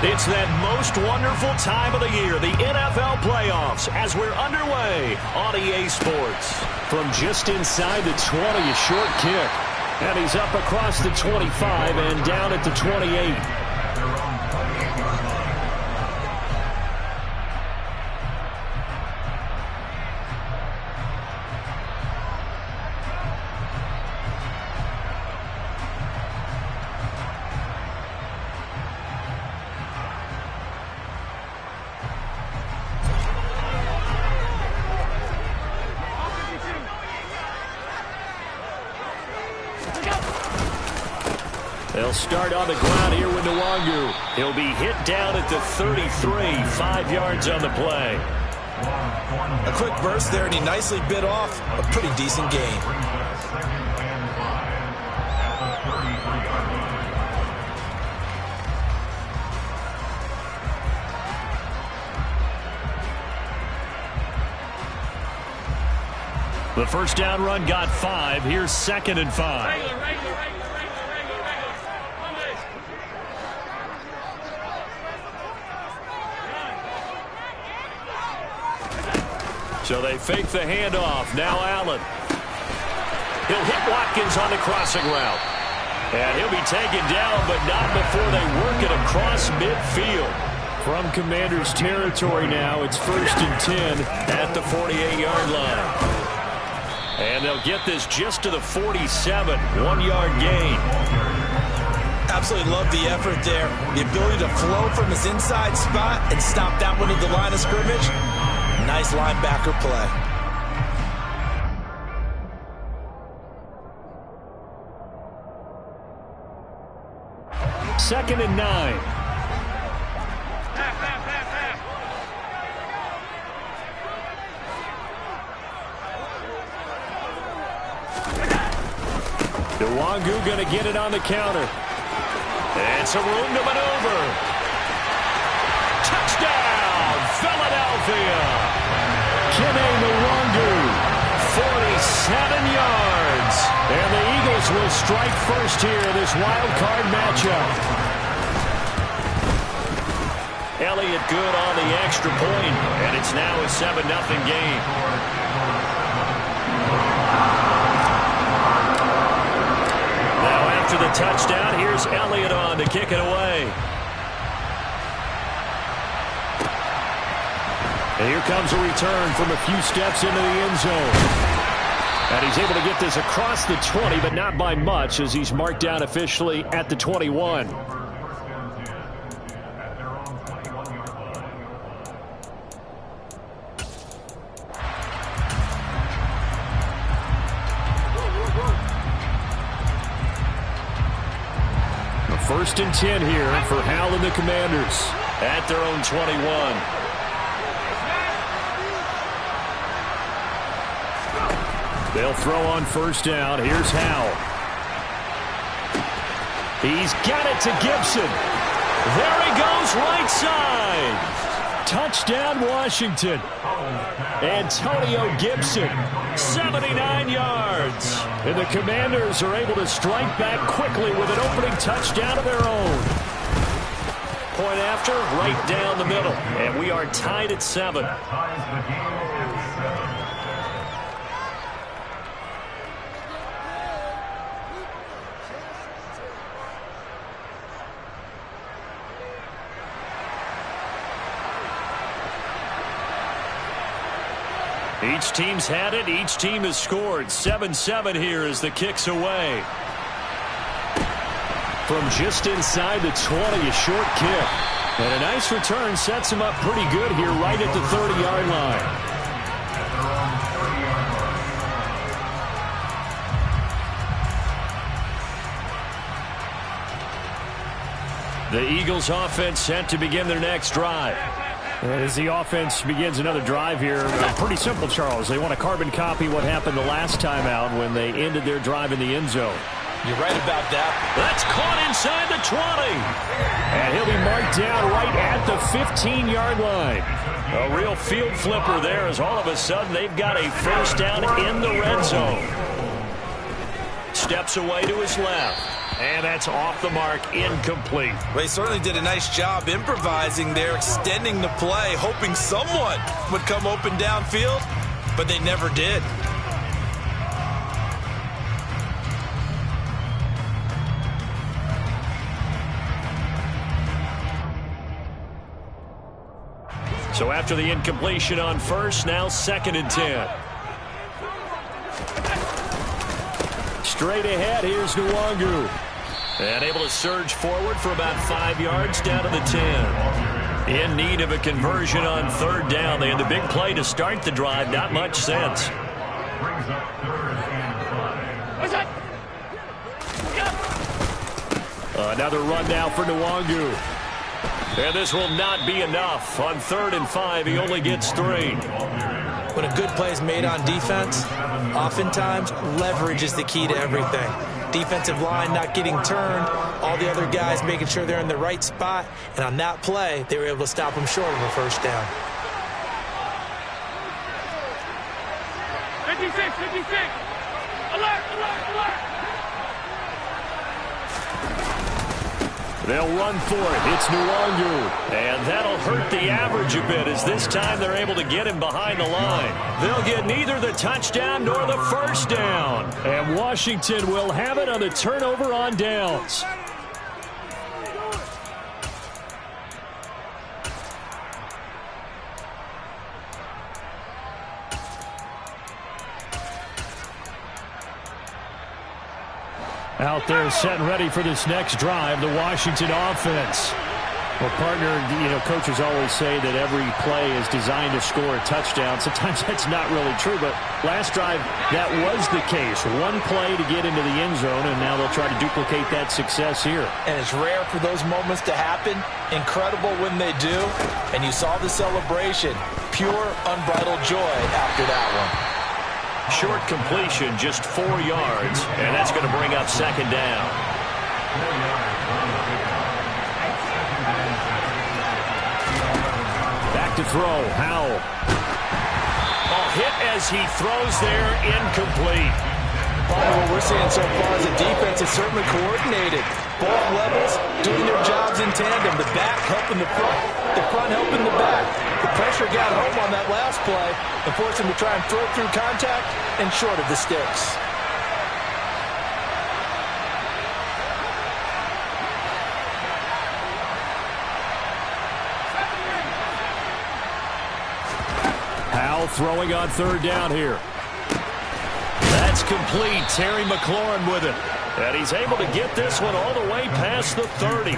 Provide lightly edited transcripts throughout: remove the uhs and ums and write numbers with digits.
It's that most wonderful time of the year, the NFL playoffs, as we're underway on EA Sports. From just inside the 20, a short kick. And he's up across the 25 and down at the 28. They'll start on the ground here with Nwangu. He'll be hit down at the 33, 5 yards on the play. A quick burst there, and he nicely bit off a pretty decent gain. The first down run got 5. Here's 2nd and 5. So they fake the handoff. Now Allen. He'll hit Watkins on the crossing route. And he'll be taken down, but not before they work it across midfield. From Commanders territory now, it's 1st and 10 at the 48-yard line. And they'll get this just to the 47, 1-yard gain. Absolutely love the effort there. The ability to flow from his inside spot and stop that one at the line of scrimmage. Nice linebacker play. Second and 9. Nwangu going to get it on the counter. And some room to maneuver. Touchdown, Philadelphia. Kene Nwangu, 47 yards. And the Eagles will strike first here, this wild card matchup. Elliott good on the extra point, and it's now a 7-0 game. Now after the touchdown, here's Elliott on to kick it away. And here comes a return from a few steps into the end zone. And he's able to get this across the 20, but not by much, as he's marked down officially at the 21. The 1st and 10 here for Hal and the Commanders at their own 21. They'll throw on 1st down. Here's Hal. He's got it to Gibson. There he goes, right side. Touchdown, Washington. Antonio Gibson, 79 yards. And the Commanders are able to strike back quickly with an opening touchdown of their own. Point after, right down the middle. And we are tied at 7. Each team's had it. Each team has scored. 7-7 here as the kick's away. From just inside the 20, a short kick. And a nice return sets him up pretty good here right at the 30-yard line. The Eagles offense set to begin their next drive. As the offense begins another drive here, pretty simple, Charles. They want to carbon copy what happened the last time out when they ended their drive in the end zone. You're right about that. That's caught inside the 20. And he'll be marked down right at the 15-yard line. A real field flipper there, as all of a sudden they've got a 1st down in the red zone. Steps away to his left. And that's off the mark, incomplete. They certainly did a nice job improvising there, extending the play, hoping someone would come open downfield, but they never did. So after the incompletion on first, now 2nd and 10. Straight ahead, here's Nwangu. And able to surge forward for about 5 yards down to the 10. In need of a conversion on 3rd down. They had the big play to start the drive. Not much sense. Another run now for Nwangu. And this will not be enough. On 3rd and 5, he only gets 3. When a good play is made on defense, oftentimes leverage is the key to everything. Defensive line not getting turned, all the other guys making sure they're in the right spot, and on that play, they were able to stop them short of a 1st down. 56, alert, alert, alert! They'll run for it. It's Nwangu. And that'll hurt the average a bit, as this time they're able to get him behind the line. They'll get neither the touchdown nor the 1st down. And Washington will have it on the turnover on downs. Out there set and ready for this next drive, the Washington offense. Well, partner, coaches always say that every play is designed to score a touchdown. Sometimes that's not really true, but last drive, that was the case. One play to get into the end zone, and now they'll try to duplicate that success here. And it's rare for those moments to happen. Incredible when they do. And you saw the celebration. Pure, unbridled joy after that one. Short completion, just 4 yards, and that's going to bring up 2nd down. Back to throw, Howell. Hit as he throws there, incomplete. What we're seeing so far is the defense is certainly coordinated. Both levels doing their jobs in tandem. The back helping the front helping the back. The pressure got home on that last play and forced him to try and throw through contact and short of the sticks. Howell throwing on 3rd down here. That's complete. Terry McLaurin with it. And he's able to get this one all the way past the 30.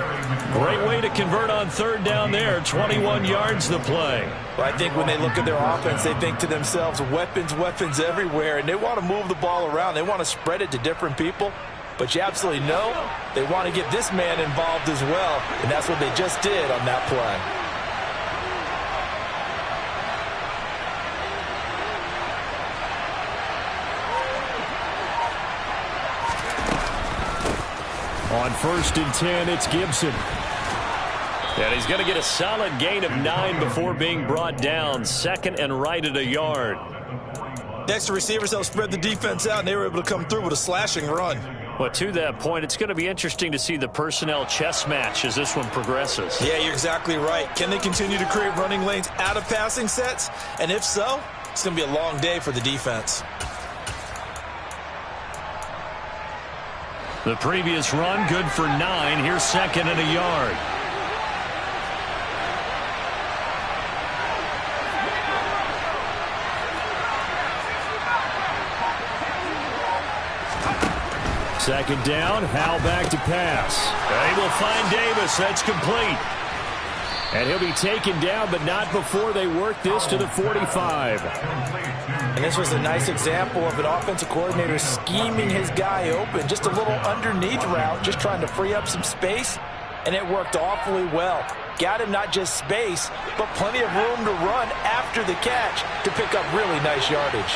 Great way to convert on 3rd down there. 21 yards the play. Well, I think when they look at their offense, they think to themselves, weapons everywhere, and they want to move the ball around. They want to spread it to different people. But you absolutely know they want to get this man involved as well, and that's what they just did on that play. On 1st and 10, it's Gibson. And he's going to get a solid gain of 9 before being brought down. 2nd and right at a yard. Next to receivers, they'll spread the defense out, and they were able to come through with a slashing run. Well, to that point, it's going to be interesting to see the personnel chess match as this one progresses. Yeah, you're exactly right. Can they continue to create running lanes out of passing sets? And if so, it's going to be a long day for the defense. The previous run, good for 9. Here's 2nd and a yard. Second down, Howell back to pass. They will find Davis. That's complete. And he'll be taken down, but not before they work this to the 45. And this was a nice example of an offensive coordinator scheming his guy open. Just a little underneath route, just trying to free up some space, and it worked awfully well. Got him not just space, but plenty of room to run after the catch to pick up really nice yardage.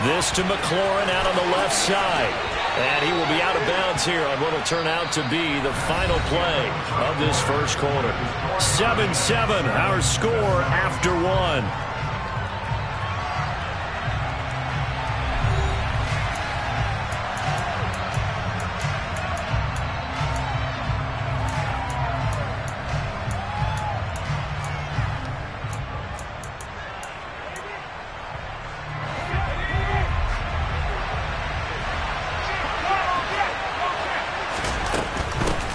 This to McLaurin out on the left side. And he will be out of bounds here on what will turn out to be the final play of this first quarter. 7-7, our score after one.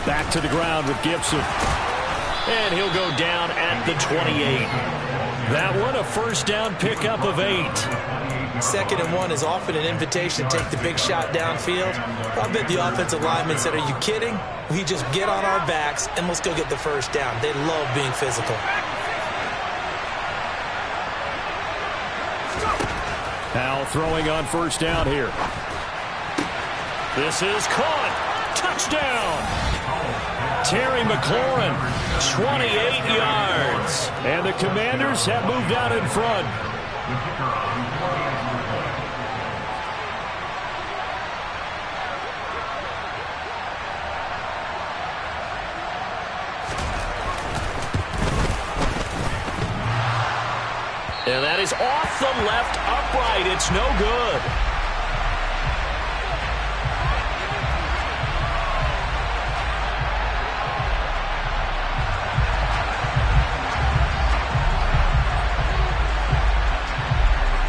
Back to the ground with Gibson. And he'll go down at the 28. That one a first down pickup of 8. 2nd and 1 is often an invitation to take the big shot downfield. I bet the offensive lineman said, are you kidding? We just get on our backs and let's go get the first down. They love being physical. Now throwing on first down here. This is caught. Touchdown. Terry McLaurin, 28 yards. And the Commanders have moved out in front. And that is off the left upright. It's no good.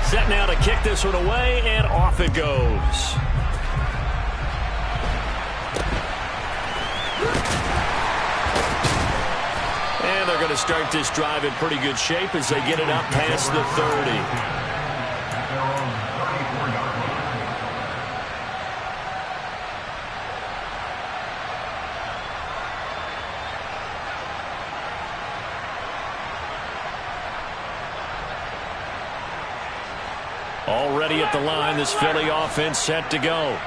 Set now to kick this one away, and off it goes. And they're going to start this drive in pretty good shape as they get it up past the 30. Already at the line, this Philly offense set to go.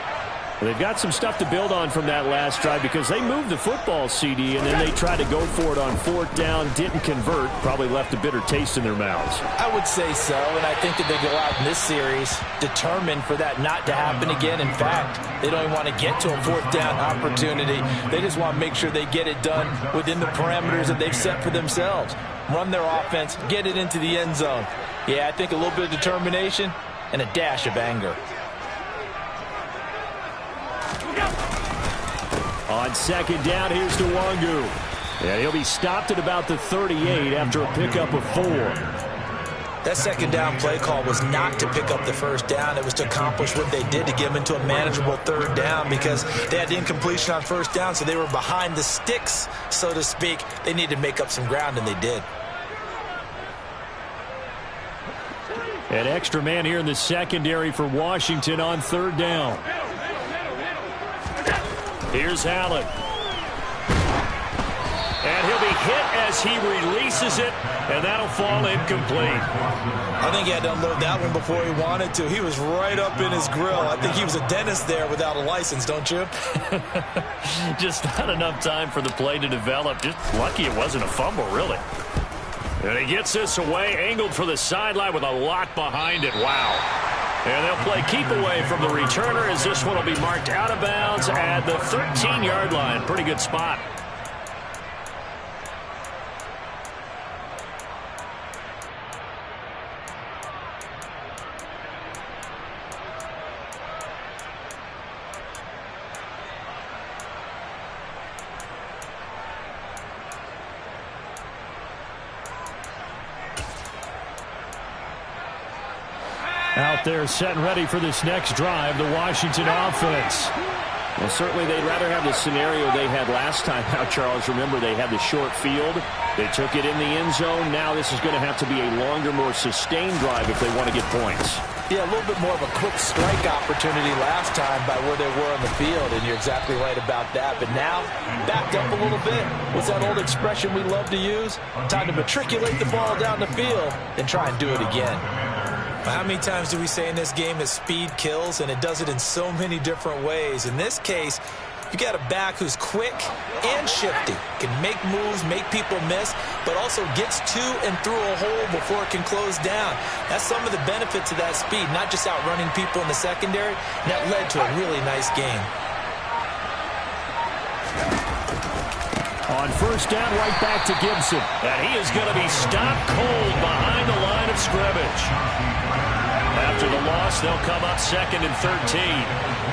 They've got some stuff to build on from that last drive because they moved the football, CD, and then they tried to go for it on 4th down, didn't convert, probably left a bitter taste in their mouths. I would say so, and I think that they go out in this series determined for that not to happen again. In fact, they don't even want to get to a 4th down opportunity. They just want to make sure they get it done within the parameters that they've set for themselves. Run their offense, get it into the end zone. Yeah, I think a little bit of determination and a dash of anger. On 2nd down, here's Nwangu. Yeah, he'll be stopped at about the 38 after a pickup of 4. That 2nd down play call was not to pick up the first down. It was to accomplish what they did to get them into a manageable 3rd down because they had the incompletion on 1st down, so they were behind the sticks, so to speak. They needed to make up some ground, and they did. An extra man here in the secondary for Washington on 3rd down. Here's Allen. And he'll be hit as he releases it, and that'll fall incomplete. I think he had to unload that one before he wanted to. He was right up in his grill. I think he was a dentist there without a license, don't you? Just not enough time for the play to develop. Just lucky it wasn't a fumble, really. And he gets this away, angled for the sideline with a lot behind it. Wow. And they'll play keep away from the returner as this one will be marked out of bounds at the 13-yard line. Pretty good spot. Out there set and ready for this next drive, the Washington offense. Well, certainly they'd rather have the scenario they had last time out, Charles. Remember, they had the short field. They took it in the end zone. Now this is going to have to be a longer, more sustained drive if they want to get points. Yeah, a little bit more of a quick strike opportunity last time by where they were on the field, and you're exactly right about that. But now, backed up a little bit. What's that old expression we love to use? Time to matriculate the ball down the field and try and do it again. How many times do we say in this game that speed kills, and it does it in so many different ways? In this case, if You got a back who's quick and shifty, can make moves, make people miss, but also gets to and through a hole before it can close down. That's some of the benefits of that speed, not just outrunning people in the secondary. And that led to a really nice game. On first down, right back to Gibson. And he is going to be stopped cold behind the line of scrimmage. After the loss, they'll come up 2nd and 13.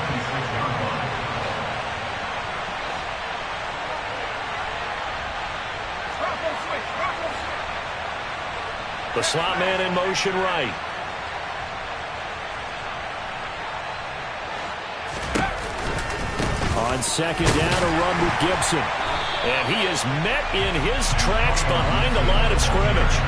The slot man in motion right. On second down, a run with Gibson. And he is met in his tracks behind the line of scrimmage.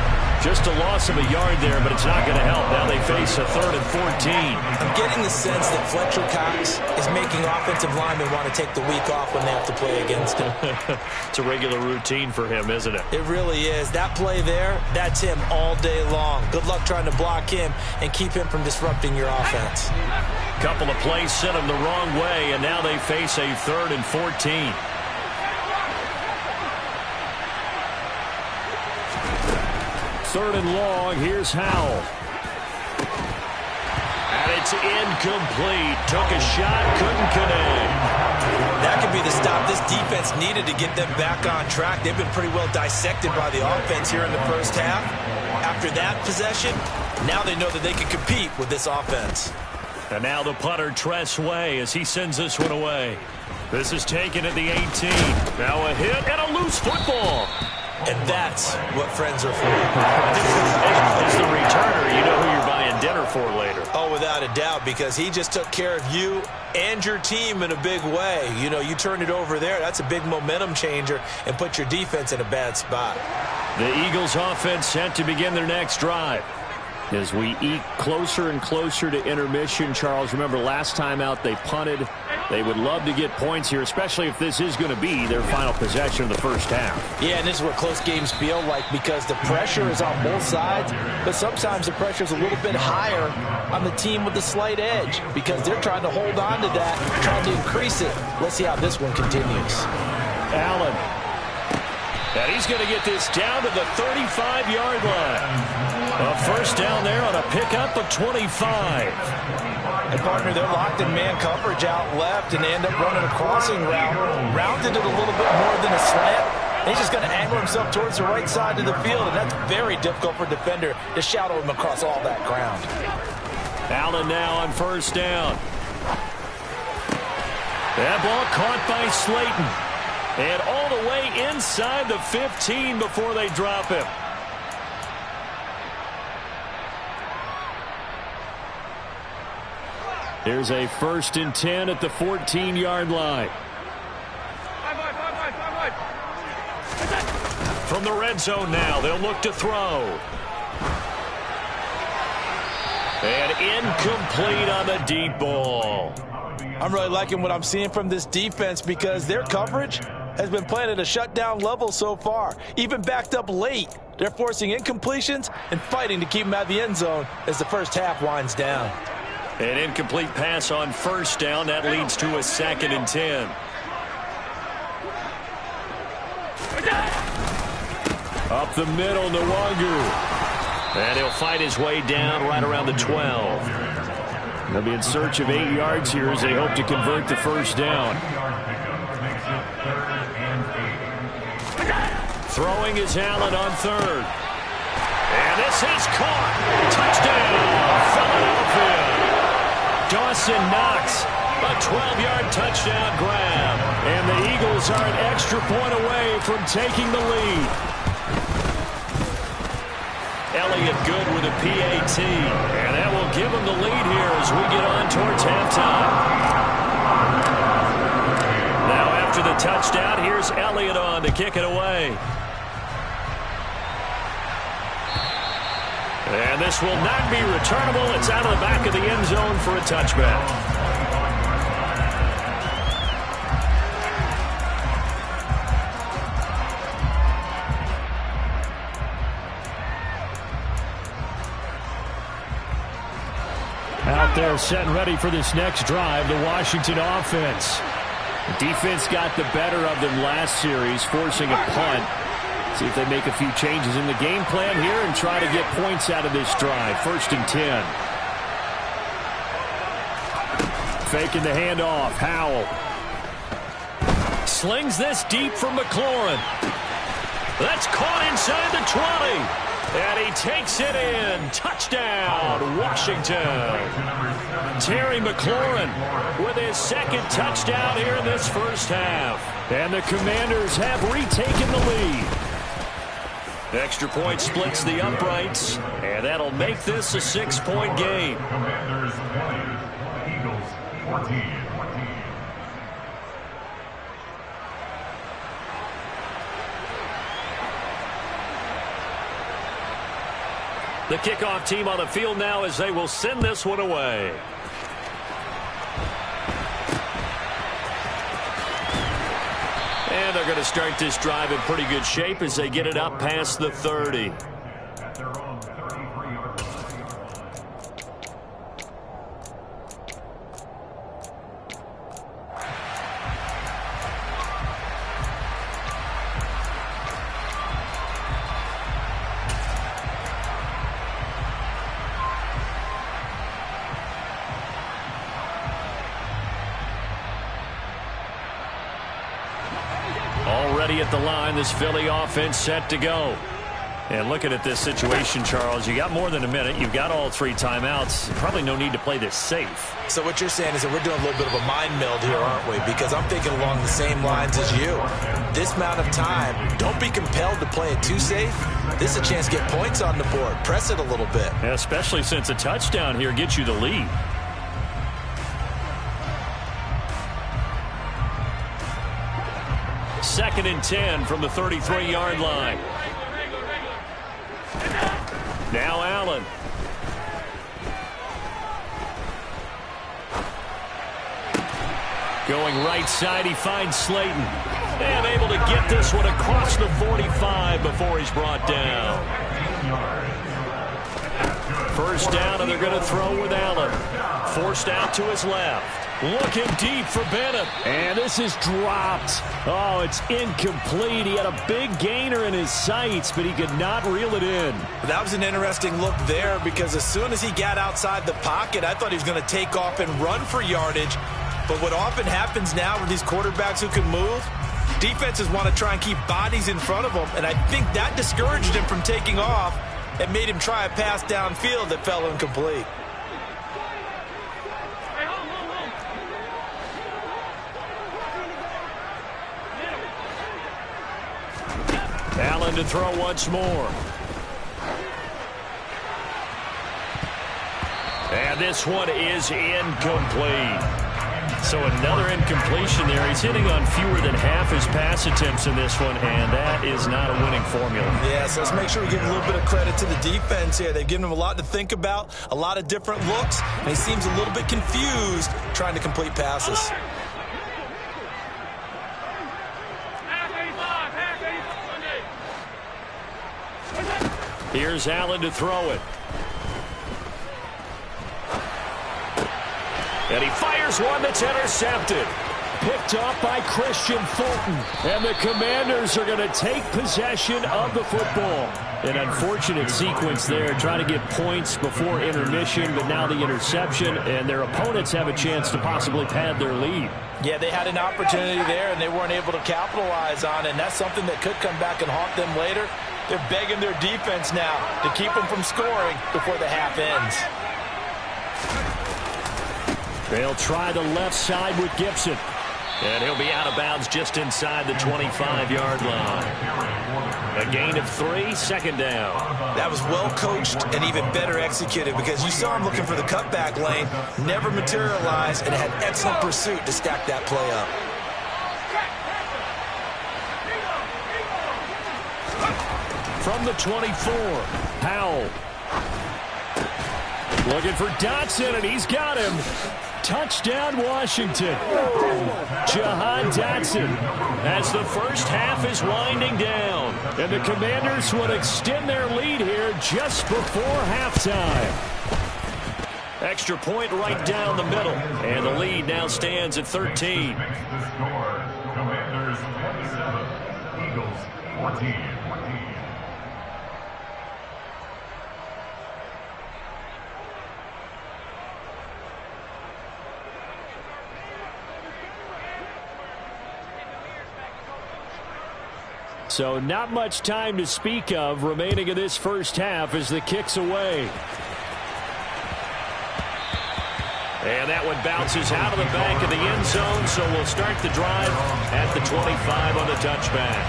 Just a loss of a yard there, but it's not going to help. Now they face a 3rd and 14. I'm getting the sense that Fletcher Cox is making offensive linemen want to take the week off when they have to play against him. It's a regular routine for him, isn't it? It really is. That play there, that's him all day long. Good luck trying to block him and keep him from disrupting your offense. Couple of plays sent him the wrong way, and now they face a 3rd and 14. Third and long, here's Howell. And it's incomplete. Took a shot, couldn't connect. That could be the stop this defense needed to get them back on track. They've been pretty well dissected by the offense here in the first half. After that possession, now they know that they can compete with this offense. And now the punter, Tress Way, as he sends this one away. This is taken at the 18. Now a hit and a loose football. And that's what friends are for. As the returner, you know who you're buying dinner for later. Oh, without a doubt, because he just took care of you and your team in a big way. You know, you turned it over there. That's a big momentum changer and put your defense in a bad spot. The Eagles offense set to begin their next drive. As we eke closer and closer to intermission, Charles, remember last time out they punted. They would love to get points here, especially if this is going to be their final possession of the first half. Yeah, and this is what close games feel like because the pressure is on both sides, but sometimes the pressure is a little bit higher on the team with the slight edge because they're trying to hold on to that, trying to increase it. Let's see how this one continues. Allen. And he's going to get this down to the 35-yard line. A first down there on a pickup of 25. And partner, they're locked in man coverage out left, and they end up running a crossing route. Rounded it a little bit more than a slant. And he's just going to angle himself towards the right side of the field, and that's very difficult for a defender to shadow him across all that ground. Allen now on first down. That ball caught by Slayton. And all the way inside the 15 before they drop him. Here's a 1st and 10 at the 14-yard line. From the red zone now, they'll look to throw. And incomplete on the deep ball. I'm really liking what I'm seeing from this defense because their coverage has been playing at a shutdown level so far. Even backed up late, they're forcing incompletions and fighting to keep them out of the end zone as the first half winds down. An incomplete pass on first down. That leads to a 2nd and 10. Up the middle, Nwangu. And he'll fight his way down right around the 12. They'll be in search of 8 yards here as they hope to convert the first down. Throwing is Allen on third. And this is caught. Touchdown, Philadelphia. Dawson Knox, a 12-yard touchdown grab. And the Eagles are an extra point away from taking the lead. Elliott good with a PAT. And that will give him the lead here as we get on towards halftime. Now after the touchdown, here's Elliott on to kick it away. And this will not be returnable. It's out of the back of the end zone for a touchback. Out there set and ready for this next drive, the Washington offense. Defense got the better of them last series, forcing a punt. See if they make a few changes in the game plan here and try to get points out of this drive. 1st and 10. Faking the handoff. Howell. Slings this deep for McLaurin. That's caught inside the 20. And he takes it in. Touchdown, Washington. Terry McLaurin with his 2nd touchdown here in this first half. And the Commanders have retaken the lead. Extra point splits the uprights, and that'll make this a 6-point game. Commanders 20, Eagles 14. The kickoff team on the field now as they will send this one away. And they're going to start this drive in pretty good shape as they get it up past the 30. Already at the line, this Philly offense set to go. And looking at this situation, Charles, you got more than a minute. You've got all 3 timeouts. Probably no need to play this safe. So what you're saying is that we're doing a little bit of a mind meld here, aren't we? Because I'm thinking along the same lines as you. This amount of time, don't be compelled to play it too safe. This is a chance to get points on the board. Press it a little bit. Yeah, especially since a touchdown here gets you the lead. Second and 10 from the 33-yard line. Now Allen. Going right side, he finds Slayton. And able to get this one across the 45 before he's brought down. First down, and they're going to throw with Allen. Forced out to his left. Looking deep for Bennett. And this is dropped. Oh, it's incomplete. He had a big gainer in his sights, but he could not reel it in. That was an interesting look there because as soon as he got outside the pocket, I thought he was going to take off and run for yardage. But what often happens now with these quarterbacks who can move, defenses want to try and keep bodies in front of them, and I think that discouraged him from taking off and made him try a pass downfield that fell incomplete. Allen to throw once more. And this one is incomplete. So another incompletion there. He's hitting on fewer than half his pass attempts in this one, and that is not a winning formula. Yeah, so let's make sure we give a little bit of credit to the defense here. They've given him a lot to think about, a lot of different looks, and he seems a little bit confused trying to complete passes. Here's Allen to throw it. And he fires one that's intercepted. Picked off by Christian Fulton. And the Commanders are going to take possession of the football. An unfortunate sequence there, trying to get points before intermission, but now the interception, and their opponents have a chance to possibly pad their lead. Yeah, they had an opportunity there, and they weren't able to capitalize on it, and that's something that could come back and haunt them later. They're begging their defense now to keep them from scoring before the half ends. They'll try the left side with Gibson. And he'll be out of bounds just inside the 25-yard line. A gain of 3, second down. That was well coached and even better executed because you saw him looking for the cutback lane, never materialized, and had excellent pursuit to stack that play up. From the 24, Powell. Looking for Dotson, and he's got him. Touchdown, Washington. Jahan Dotson. As the first half is winding down. And the Commanders would extend their lead here just before halftime. Extra point right down the middle. And the lead now stands at 13. Steelers 27, Eagles 14. So not much time to speak of remaining in this first half as the kick's away. And that one bounces out of the back of the end zone, so we'll start the drive at the 25 on the touchback.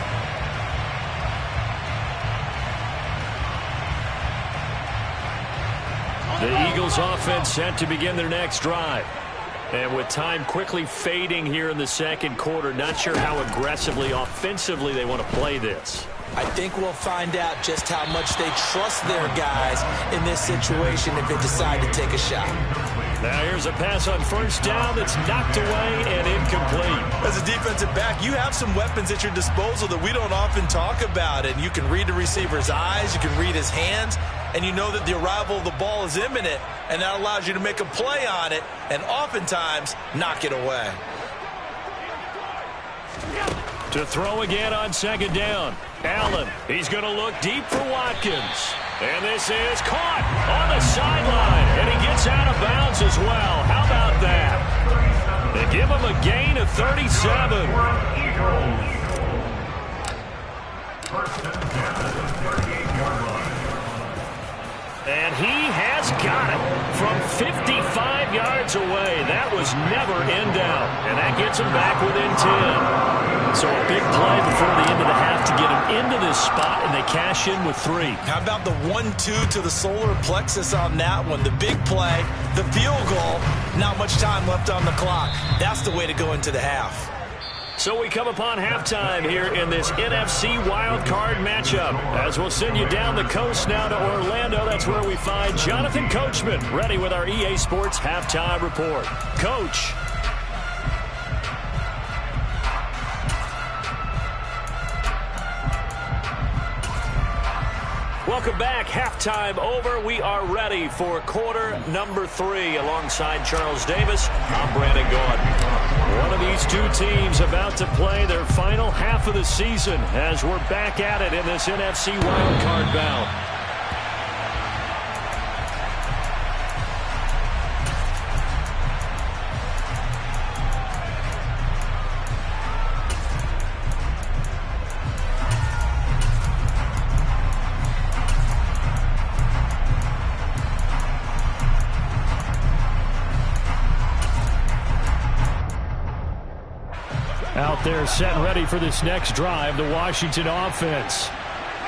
The Eagles offense set to begin their next drive. And with time quickly fading here in the second quarter, not sure how aggressively, offensively they want to play this. I think we'll find out just how much they trust their guys in this situation if they decide to take a shot. Now here's a pass on first down that's knocked away and incomplete. As a defensive back, you have some weapons at your disposal that we don't often talk about. And you can read the receiver's eyes, you can read his hands, and you know that the arrival of the ball is imminent, and that allows you to make a play on it and oftentimes knock it away. To throw again on second down. Allen, he's going to look deep for Watkins. And this is caught on the sideline, and he gets out of bounds as well. How about that? They give him a gain of 37. First and 10 at the 38-yard line. And he has got it from 55 yards away. That was never in doubt. And that gets him back within 10. So a big play before the end of the half to get him into this spot, and they cash in with 3. How about the 1-2 to the solar plexus on that one? The big play, the field goal, not much time left on the clock. That's the way to go into the half. So we come upon halftime here in this NFC wildcard matchup. As we'll send you down the coast now to Orlando, that's where we find Jonathan Coachman ready with our EA Sports halftime report. Coach. Welcome back. Halftime over. We are ready for quarter number 3. Alongside Charles Davis, I'm Brandon Gordon. One of these two teams about to play their final half of the season as we're back at it in this NFC wildcard bout. Out there set and ready for this next drive, the Washington offense.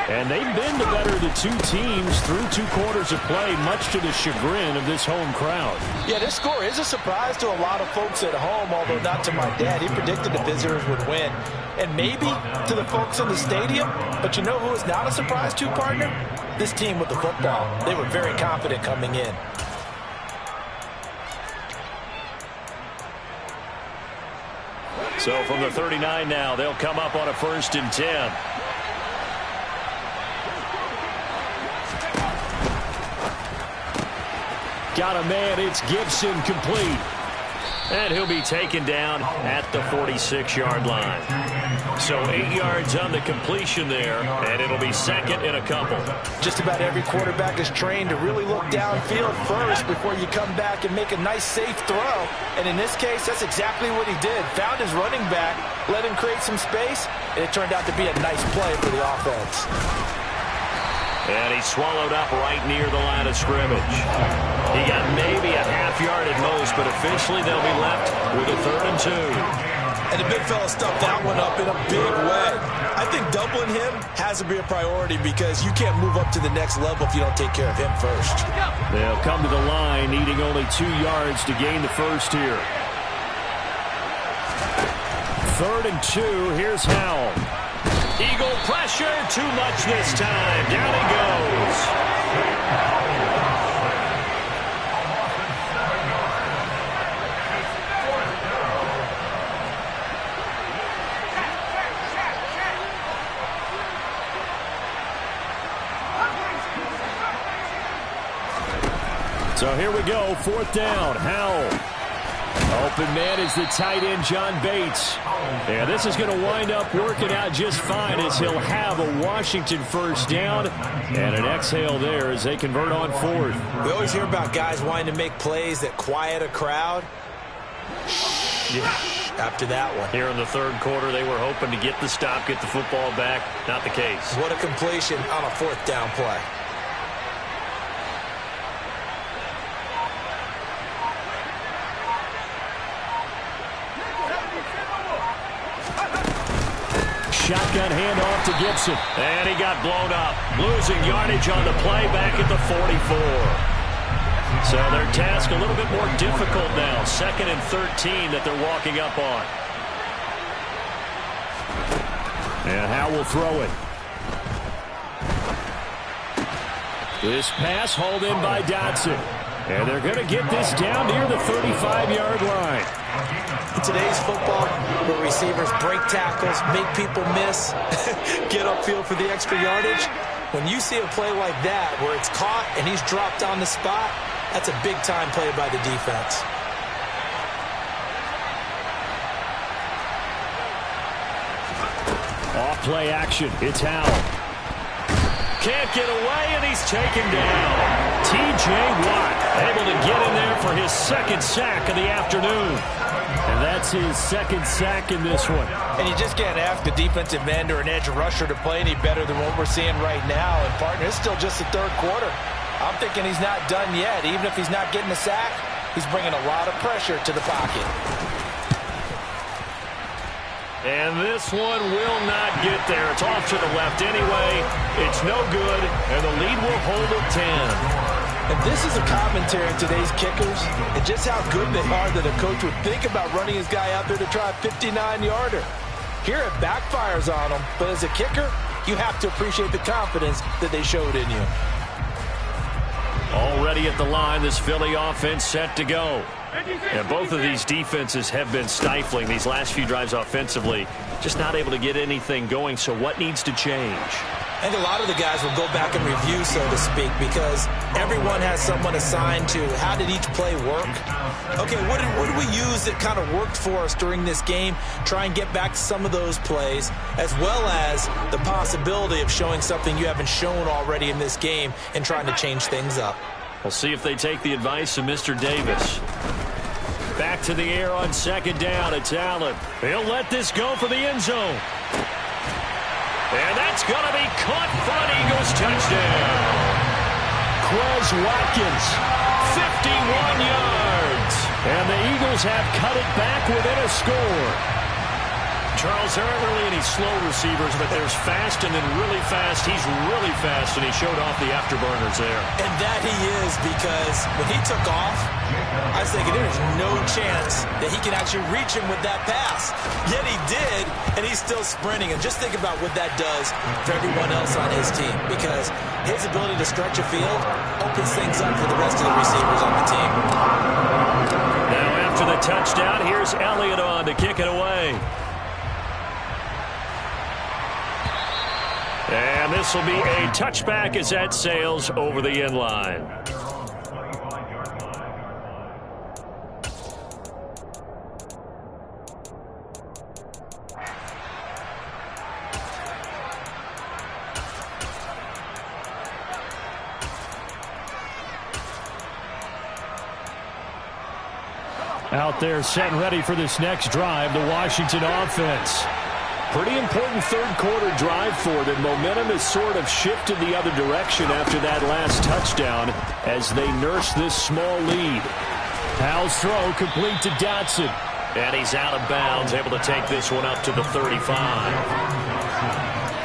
And they've been the better of the two teams through 2 quarters of play, much to the chagrin of this home crowd. Yeah, this score is a surprise to a lot of folks at home, although not to my dad. He predicted the visitors would win. And maybe to the folks in the stadium. But you know who is not a surprise to, partner? This team with the football. They were very confident coming in. So from the 39 now, they'll come up on a 1st and 10. Got a man, it's Gibson, complete. And he'll be taken down at the 46-yard line. So 8 yards on the completion there, and it'll be 2nd and a couple. Just about every quarterback is trained to really look downfield first before you come back and make a nice, safe throw. And in this case, that's exactly what he did. Found his running back, let him create some space, and it turned out to be a nice play for the offense. And he swallowed up right near the line of scrimmage. He got maybe a half yard at most, but officially they'll be left with a 3rd and 2. And the big fella stuffed that one up in a big way. I think doubling him has to be a priority because you can't move up to the next level if you don't take care of him first. They'll come to the line needing only 2 yards to gain the first here. 3rd and 2, here's Howell. Eagle pressure, too much this time. Down he goes. So here we go, 4th down. Howell Open man is the tight end, John Bates. Yeah, this is going to wind up working out just fine as he'll have a Washington first down and an exhale there as they convert on fourth. We always hear about guys wanting to make plays that quiet a crowd. Yeah. After that one. Here in the third quarter, they were hoping to get the stop, get the football back. Not the case. What a completion on a fourth down play. Shotgun handoff to Gibson. And he got blown up. Losing yardage on the play back at the 44. So their task a little bit more difficult now. 2nd and 13 that they're walking up on. And Howe will throw it. This pass hauled in by Dotson. And they're going to get this down near the 35-yard line. In today's football, where receivers break tackles, make people miss, get upfield for the extra yardage, when you see a play like that where it's caught and he's dropped on the spot, that's a big-time play by the defense. Off play action. It's Howe. Can't get away, and he's taken down. T.J. Watt able to get in there for his 2nd sack of the afternoon. And that's his 2nd sack in this one. And you just can't ask a defensive end or an edge rusher to play any better than what we're seeing right now. And, partner, it's still just the third quarter. I'm thinking he's not done yet. Even if he's not getting a sack, he's bringing a lot of pressure to the pocket. And this one will not get there. It's off to the left anyway. It's no good, and the lead will hold at 10. And this is a commentary on today's kickers and just how good they are that a coach would think about running his guy out there to try a 59-yarder. Here it backfires on him, but as a kicker, you have to appreciate the confidence that they showed in you. Already at the line, this Philly offense set to go. And both of these defenses have been stifling these last few drives offensively. Just not able to get anything going, so what needs to change? I think a lot of the guys will go back and review, so to speak, because everyone has someone assigned to how did each play work. Okay, what did we use that kind of worked for us during this game? Try and get back to some of those plays, as well as the possibility of showing something you haven't shown already in this game and trying to change things up. We'll see if they take the advice of Mr. Davis. Back to the air on 2nd down. It's Allen. He'll let this go for the end zone. And that's going to be caught front. Eagles touchdown. Quez Watkins, 51 yards. And the Eagles have cut it back within a score. Charles, there aren't really any slow receivers, but there's fast and then really fast. He's really fast, and he showed off the afterburners there. And that he is, because when he took off, I was thinking there's no chance that he can actually reach him with that pass. Yet he did, and he's still sprinting. And just think about what that does for everyone else on his team, because his ability to stretch a field opens things up for the rest of the receivers on the team. Now after the touchdown, here's Elliott on to kick it away. And this will be a touchback as that sails over the end line. Out there set and ready for this next drive, the Washington offense. Pretty important third quarter drive for them. Momentum has sort of shifted the other direction after that last touchdown as they nurse this small lead. Howe's throw complete to Dotson. And he's out of bounds, able to take this one up to the 35.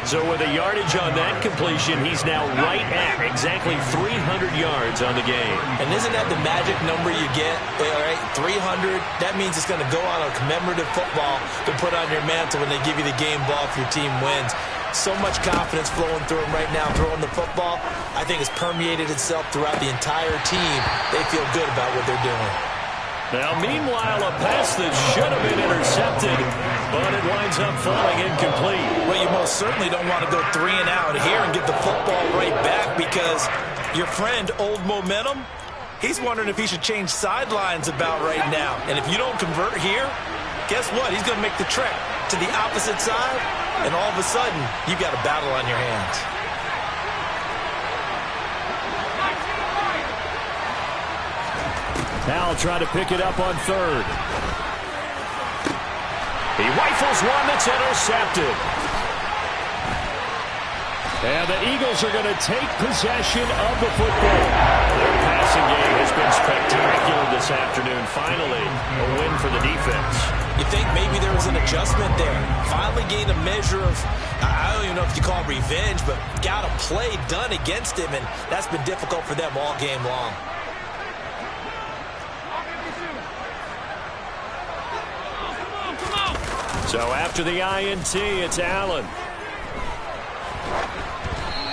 So with a yardage on that completion, he's now right at exactly 300 yards on the game. And isn't that the magic number you get? All right, 300, that means it's going to go on a commemorative football to put on your mantle when they give you the game ball if your team wins. So much confidence flowing through him right now, throwing the football. I think it's permeated itself throughout the entire team. They feel good about what they're doing. Now, meanwhile, a pass that should have been intercepted, but it winds up falling incomplete. Well, you most certainly don't want to go 3 and out here and get the football right back, because your friend, Old Momentum, He's wondering if he should change sidelines about right now. And if you don't convert here, guess what? He's going to make the trek to the opposite side, and all of a sudden, you've got a battle on your hands. Now trying to pick it up on third. He rifles one that's intercepted. And the Eagles are going to take possession of the football. Their passing game has been spectacular this afternoon. Finally, a win for the defense. You think maybe there was an adjustment there. Finally gained a measure of, I don't even know if you call it revenge, but got a play done against him, and that's been difficult for them all game long. So after the INT, it's Allen.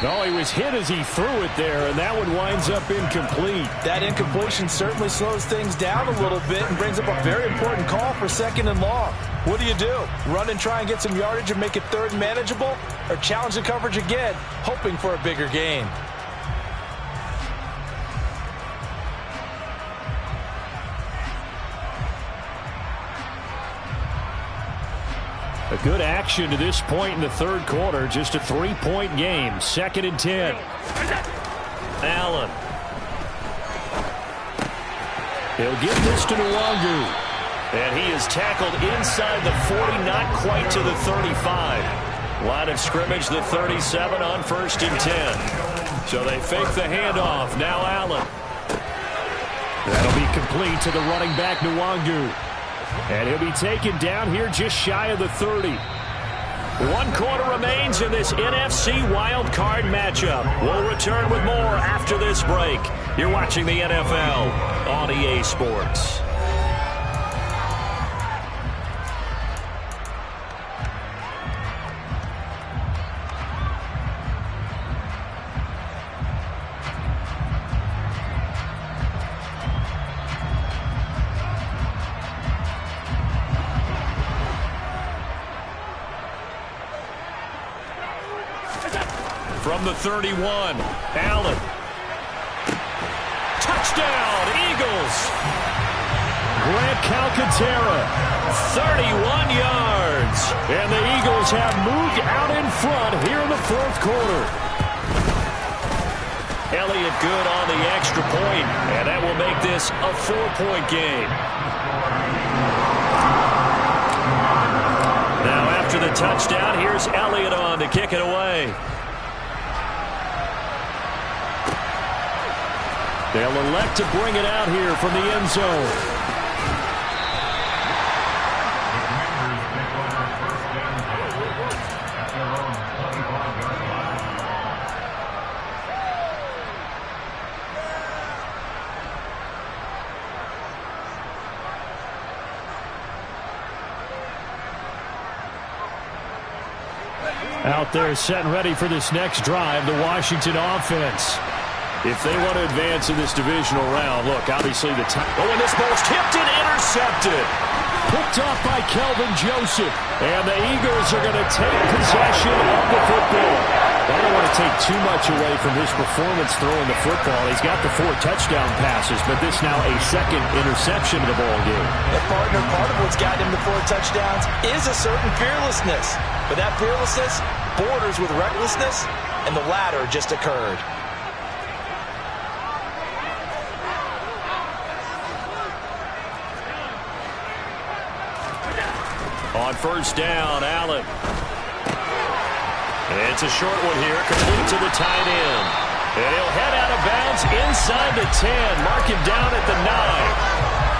No, he was hit as he threw it there, and that one winds up incomplete. That incompletion certainly slows things down a little bit and brings up a very important call for 2nd and long. What do? Run and try and get some yardage and make it third manageable, or challenge the coverage again, hoping for a bigger gain? A good action to this point in the third quarter. Just a 3-point game. 2nd and 10. Allen. He'll give this to Nwangu. And he is tackled inside the 40, not quite to the 35. Line of scrimmage, the 37 on 1st and 10. So they fake the handoff. Now Allen. That'll be complete to the running back, Nwangu. And he'll be taken down here just shy of the 30. 1 quarter remains in this NFC Wild Card matchup. We'll return with more after this break. You're watching the NFL on EA Sports. From the 31, Allen. Touchdown, Eagles. Grant Calcaterra, 31 yards. And the Eagles have moved out in front here in the fourth quarter. Elliott good on the extra point, and that will make this a 4-point game. Now after the touchdown, here's Elliott on to kick it away. They'll elect to bring it out here from the end zone. Out there set and ready for this next drive, the Washington offense. If they want to advance in this divisional round, look, obviously the time. Oh, and this ball's tipped and intercepted. Picked off by Kelvin Joseph. And the Eagles are going to take possession of the football. I don't want to take too much away from his performance throwing the football. He's got the 4 touchdown passes, but this now a 2nd interception of the ball game. And partner, part of what's gotten him the 4 touchdowns is a certain fearlessness. But that fearlessness borders with recklessness, and the latter just occurred. On 1st down, Allen. It's a short one here, complete to the tight end. And he'll head out of bounds inside the 10, mark him down at the 9.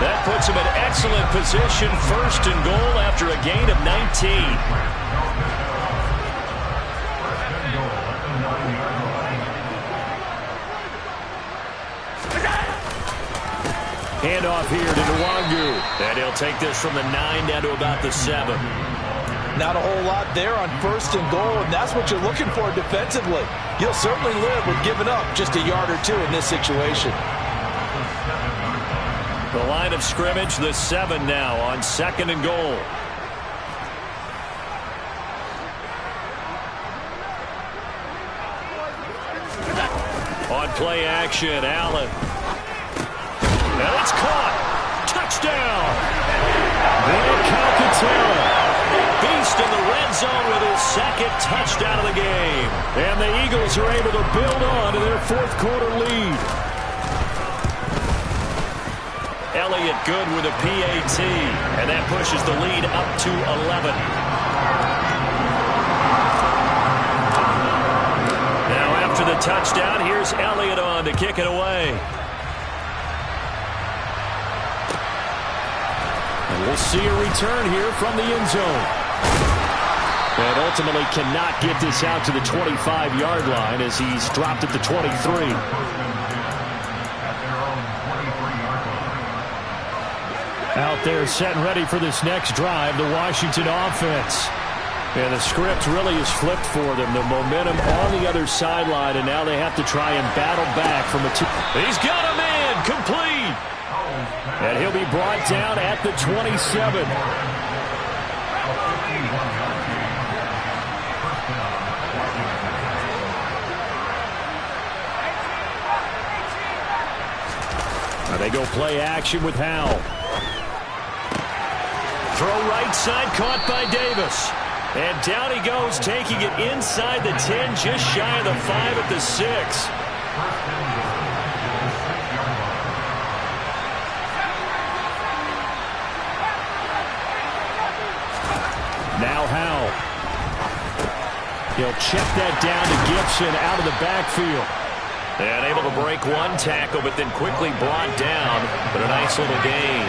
That puts him in excellent position, 1st and goal after a gain of 19. Handoff here to Nwangu. And he'll take this from the 9 down to about the 7. Not a whole lot there on 1st and goal, and that's what you're looking for defensively. You'll certainly live with giving up just a yard or 2 in this situation. The line of scrimmage, the 7 now on 2nd and goal. On play action, Allen. And it's caught. Touchdown. Greg Calcaterra. Beast in the red zone with his second touchdown of the game. And the Eagles are able to build on to their fourth quarter lead. Elliott good with a PAT. And that pushes the lead up to 11. Now after the touchdown, here's Elliott on to kick it away. And we'll see a return here from the end zone. And ultimately cannot get this out to the 25-yard line as he's dropped at the 23. Out there set and ready for this next drive, the Washington offense. And the script really is flipped for them. The momentum on the other sideline, and now they have to try and battle back from a two. He's got him in, complete. And he'll be brought down at the 27. Now they go play action with Howell. Throw right side, caught by Davis. And down he goes, taking it inside the 10, just shy of the 5 at the 6. Now Howell. He'll check that down to Gibson out of the backfield. And able to break one tackle, but then quickly brought down. But a nice little gain.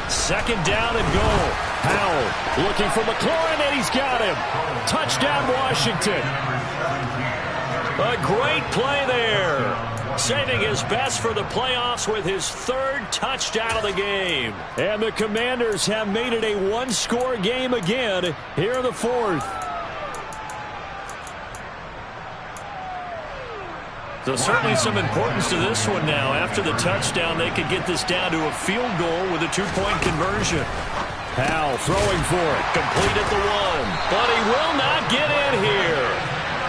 Second down and goal. Howell looking for McLaurin, and he's got him. Touchdown, Washington. A great play there. Saving his best for the playoffs with his third touchdown of the game. And the Commanders have made it a one-score game again here in the fourth. So certainly some importance to this one now. After the touchdown, they could get this down to a field goal with a two-point conversion. Howell throwing for it. Complete at the 1. But he will not get in here.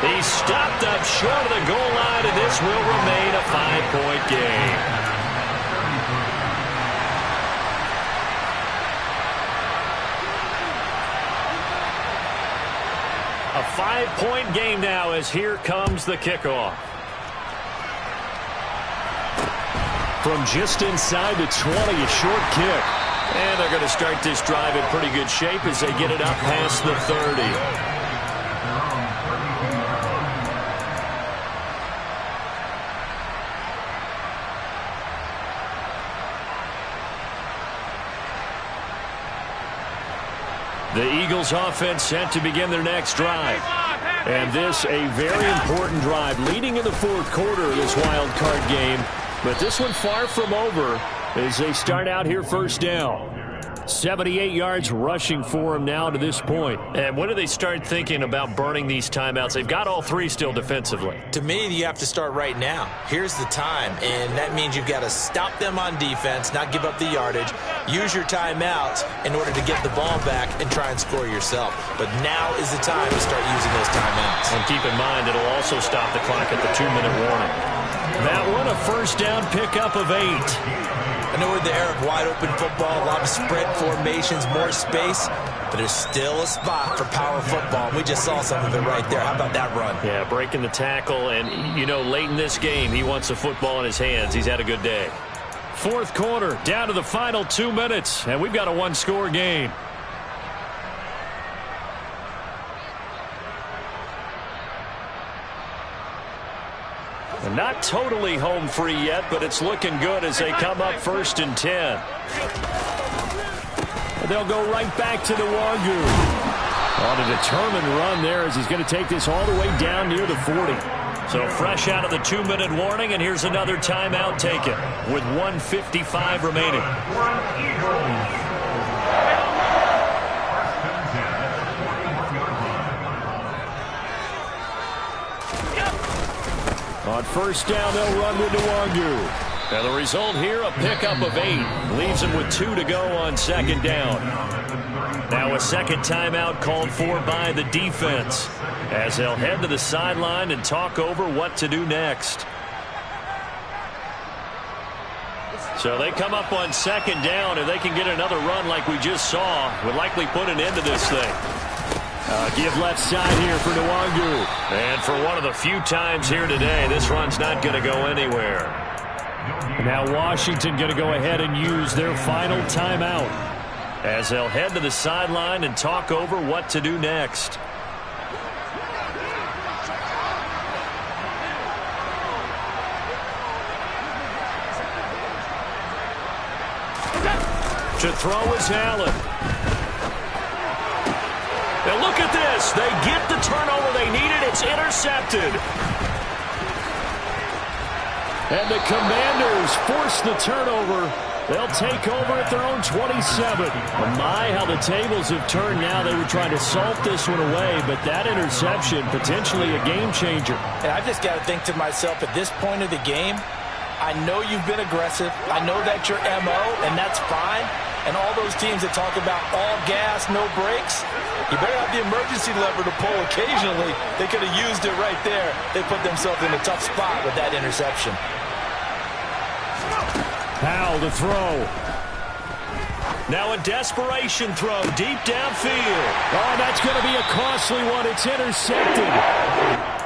He stopped up short of the goal line, and this will remain a 5-point game. A 5-point game now as here comes the kickoff. From just inside the 20, a short kick. And they're going to start this drive in pretty good shape as they get it up past the 30. The Eagles offense set to begin their next drive. And this a very important drive leading in the fourth quarter of this wild card game. But this one far from over as they start out here first down. 78 yards rushing for him now to this point. And when do they start thinking about burning these timeouts? They've got all three still defensively. To me, you have to start right now. Here's the time, and that means you've got to stop them on defense, not give up the yardage, use your timeouts in order to get the ball back and try and score yourself. But now is the time to start using those timeouts. And keep in mind, it'll also stop the clock at the 2-minute warning. That one a first down pickup of 8. I know we're in the era of wide-open football, a lot of spread formations, more space, but there's still a spot for power football. We just saw some of it right there. How about that run? Yeah, breaking the tackle, and, you know, late in this game, he wants the football in his hands. He's had a good day. Fourth quarter, down to the final 2 minutes, and we've got a one-score game. And not totally home free yet, but it's looking good as they come up 1st and 10. And they'll go right back to the Wagyu. On a determined run there as he's going to take this all the way down near the 40. So fresh out of the 2-minute warning, and here's another timeout taken with 1:55 remaining. On first down, they'll run with Nwangwu. And the result here, a pickup of 8. Leaves him with 2 to go on second down. Now a second timeout called for by the defense, as they'll head to the sideline and talk over what to do next. So they come up on second down. If they can get another run like we just saw, would likely put an end to this thing. Give left side here for Nwangu. And for one of the few times here today, this run's not going to go anywhere. Now Washington going to go ahead and use their final timeout, as they'll head to the sideline and talk over what to do next. To throw is Allen. Now look at this. They get the turnover they needed. It's intercepted. And the Commanders force the turnover. They'll take over at their own 27. My, how the tables have turned now. They were trying to salt this one away, but that interception, potentially a game changer. And I've just got to think to myself, at this point of the game, I know you've been aggressive. I know that's your MO, and that's fine. And all those teams that talk about all gas, no brakes, you better have the emergency lever to pull occasionally. They could have used it right there. They put themselves in a tough spot with that interception. Powell to throw. Now a desperation throw deep downfield. Oh, that's going to be a costly one. It's intercepted.